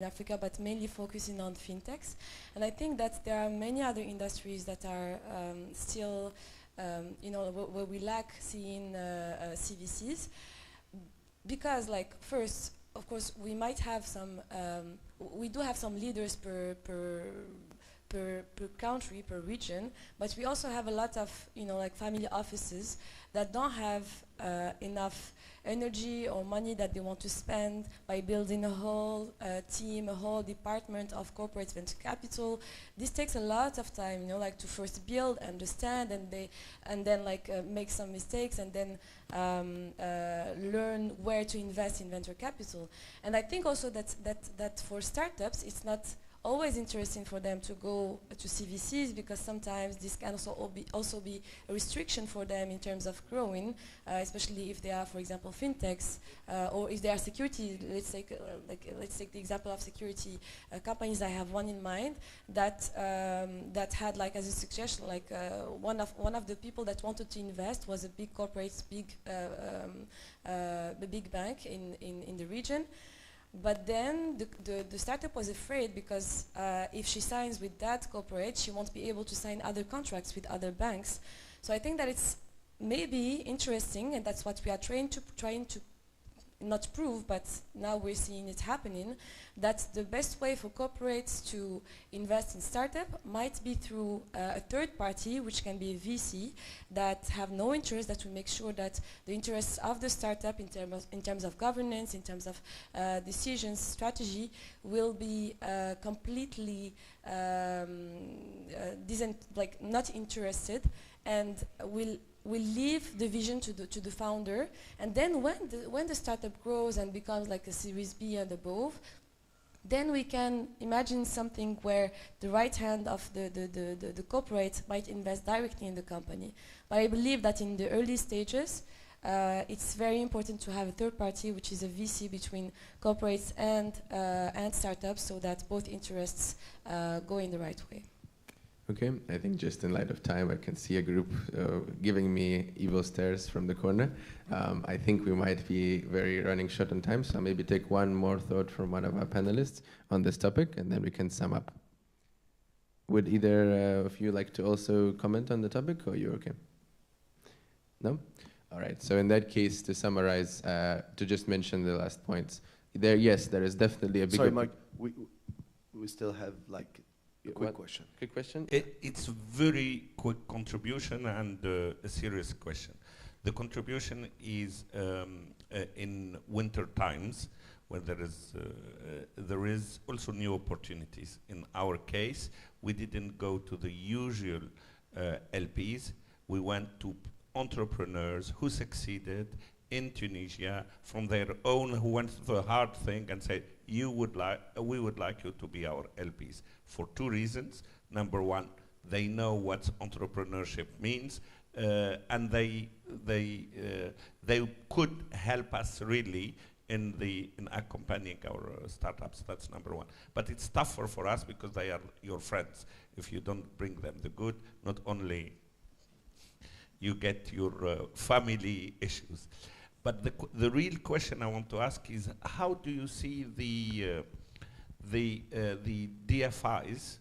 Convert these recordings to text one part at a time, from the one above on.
Africa, but mainly focusing on fintechs. And I think that there are many other industries that are still, where we lack seeing CVCs. Because, like, first, of course, we might have some, we do have some leaders per country, per region, but we also have a lot of, like family offices that don't have enough energy or money that they want to spend by building a whole team, a whole department of corporate venture capital. This takes a lot of time, like to first build, understand, and then like make some mistakes, and then learn where to invest in venture capital. And I think also that for startups, it's not always interesting for them to go to CVCs, because sometimes this can also be a restriction for them in terms of growing, especially if they are, for example, fintechs, or if they are security. Let's take the example of security companies. I have one in mind that had, like, as a suggestion, like one of the people that wanted to invest was a big corporate, the big bank in the region. But then the startup was afraid, because if she signs with that corporate, she won't be able to sign other contracts with other banks. So I think that it's maybe interesting, and that's what we are trying to not prove, but now we're seeing it happening, that the best way for corporates to invest in startup might be through a third party, which can be a VC, that have no interest, that will make sure that the interests of the startup in terms of governance, in terms of decisions, strategy, will be completely not interested, and will leave the vision to the founder. And then when the startup grows and becomes like a Series B and above, then we can imagine something where the right hand of the corporate might invest directly in the company. But I believe that in the early stages, it's very important to have a third party, which is a VC between corporates and startups, so that both interests go in the right way. Okay, I think just in light of time, I can see a group giving me evil stares from the corner. I think we might be very running short on time, so maybe take one more thought from one of our panelists on this topic, and then we can sum up. Would either of you like to also comment on the topic, or you're okay? No? All right, so in that case, to summarize, to just mention the last points, yes, there is definitely a big... Sorry, Mark, we still have like... Quick question. Quick question? It's a very quick contribution and a serious question. The contribution is in winter times, where there is also new opportunities. In our case, we didn't go to the usual LPs. We went to entrepreneurs who succeeded in Tunisia from their own, who went through the hard thing and said, we would like you to be our LPs, for two reasons. Number one, they know what entrepreneurship means, and they could help us really in accompanying our startups. That's number one. But it's tougher for us because they are your friends. If you don't bring them the good, not only you get your family issues. But the real question I want to ask is, how do you see the DFIs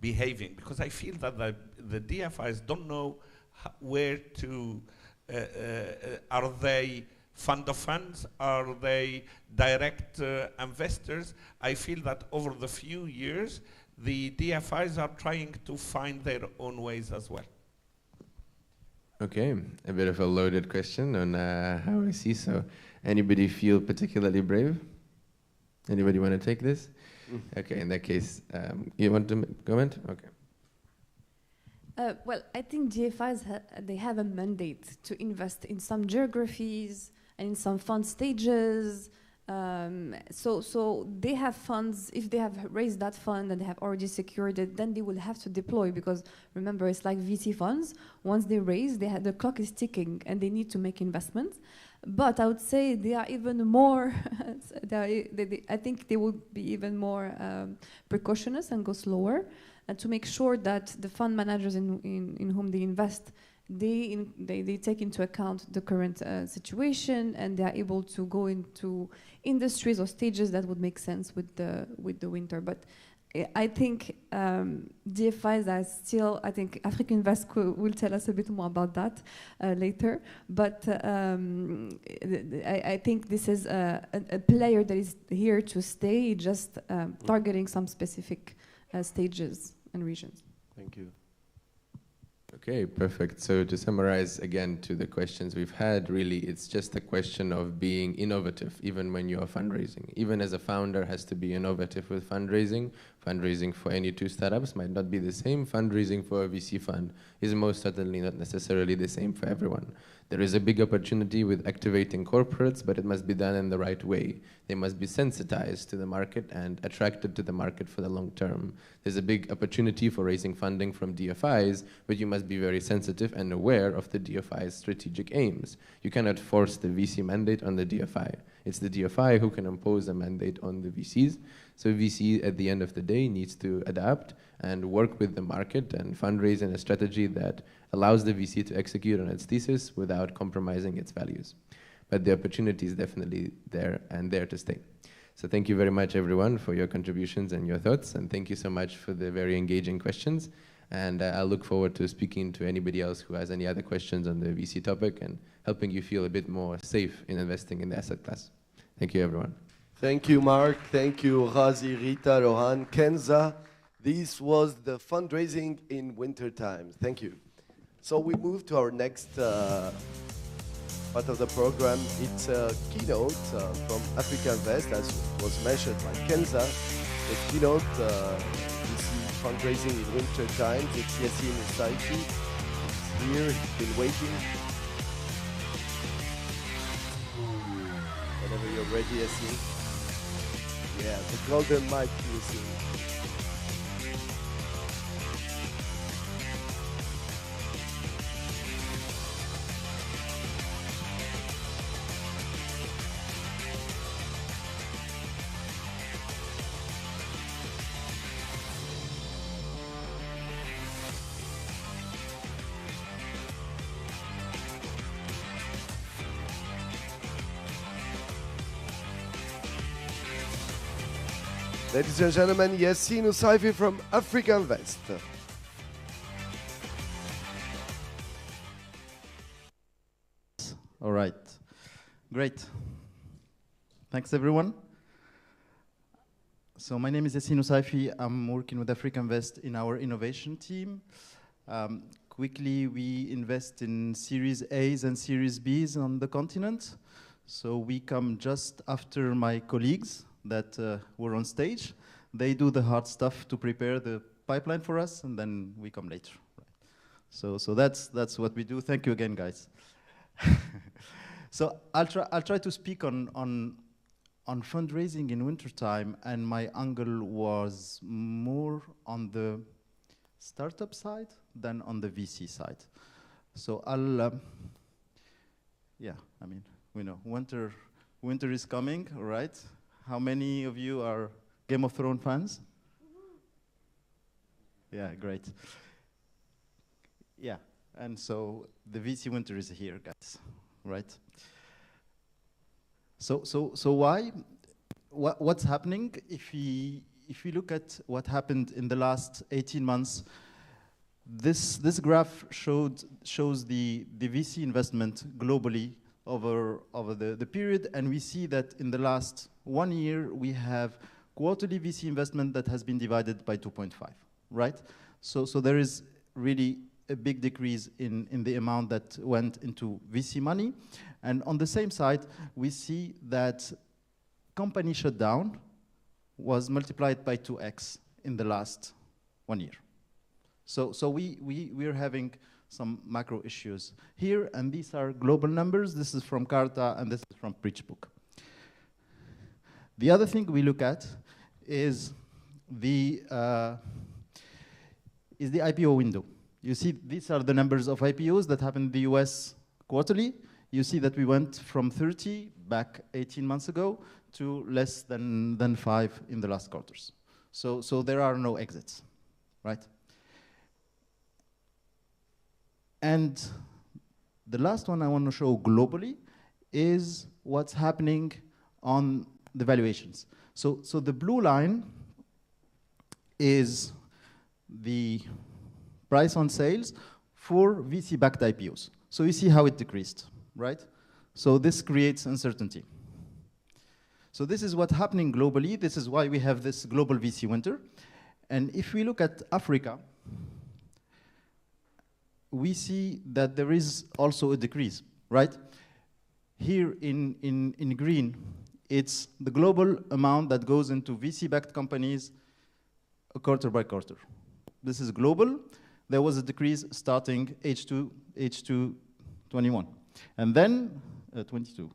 behaving? Because I feel that the DFIs don't know where to, are they fund of funds? Are they direct investors? I feel that over the few years, the DFIs are trying to find their own ways as well. Okay, a bit of a loaded question on how I see. So, anybody feel particularly brave? Anybody want to take this? Okay, in that case, you want to comment? Okay. Well, I think DFIs they have a mandate to invest in some geographies and in some fund stages. So they have funds. If they have raised that fund and they have already secured it, then they will have to deploy, because remember, it's like VC funds. Once they raise, the clock is ticking and they need to make investments. But I would say they are even more, I think they will be even more precautious and go slower, to make sure that the fund managers in whom they invest, they take into account the current situation, and they are able to go into industries or stages that would make sense with the winter. But I think DFIs are still, I think AfricInvest will tell us a bit more about that later. But I think this is a player that is here to stay, just targeting some specific stages and regions. Thank you. Okay, perfect. So to summarize again to the questions we've had, really it's just a question of being innovative, even when you're fundraising. Even as a founder has to be innovative with fundraising. Fundraising for any two startups might not be the same. Fundraising for a VC fund is most certainly not necessarily the same for everyone. There is a big opportunity with activating corporates, but it must be done in the right way. They must be sensitized to the market and attracted to the market for the long term. There's a big opportunity for raising funding from DFIs, but you must be very sensitive and aware of the DFI's strategic aims. You cannot force the VC mandate on the DFI. It's the DFI who can impose a mandate on the VCs. So VC, at the end of the day, needs to adapt and work with the market and fundraise in a strategy that allows the VC to execute on its thesis without compromising its values. But the opportunity is definitely there and there to stay. So thank you very much, everyone, for your contributions and your thoughts. And thank you so much for the very engaging questions. And I look forward to speaking to anybody else who has any other questions on the VC topic and helping you feel a bit more safe in investing in the asset class. Thank you, everyone. Thank you, Mark. Thank you, Ghazi, Rita, Rohan, Kenza. This was the fundraising in winter times. Thank you. So we move to our next part of the program. It's a keynote from AfricInvest, as was mentioned by Kenza. The keynote, this is fundraising in winter times. It's Yassine Saifi. He's here, he's been waiting. Whenever you're ready, Yassine. Yeah, the golden mic, Yassine. Ladies and gentlemen, Yassine Saifi from AfricInvest. All right, great. Thanks, everyone. So my name is Yassine Saifi. I'm working with AfricInvest in our innovation team. Quickly, we invest in Series A's and Series B's on the continent. So we come just after my colleagues that were on stage. They do the hard stuff to prepare the pipeline for us, and then we come later. Right. So that's what we do. Thank you again, guys. So I'll try to speak on fundraising in wintertime, and my angle was more on the startup side than on the VC side. So I'll, yeah, I mean, we know winter is coming, all right? How many of you are Game of Thrones fans? Yeah, great. Yeah, and so the VC winter is here, guys, right? So why? What's happening? If we look at what happened in the last 18 months, this graph shows the VC investment globally over the period, and we see that in the last 1 year we have quarterly VC investment that has been divided by 2.5, right? So there is really a big decrease in the amount that went into VC money, and on the same side we see that company shutdown was multiplied by 2x in the last 1 year. So we're having some macro issues here, and these are global numbers. This is from Carta, and this is from PreachBook. The other thing we look at is the IPO window. You see, these are the numbers of IPOs that happened in the US quarterly. You see that we went from 30 back 18 months ago to less than 5 in the last quarters. So there are no exits, right? And the last one I want to show globally is what's happening on the valuations. So the blue line is the price on sales for VC-backed IPOs. So you see how it decreased, right? So this creates uncertainty. So this is what's happening globally. This is why we have this global VC winter. And if we look at Africa, we see that there is also a decrease, right? Here in green, it's the global amount that goes into VC-backed companies quarter by quarter. This is global. There was a decrease starting H2 21. And then, 22.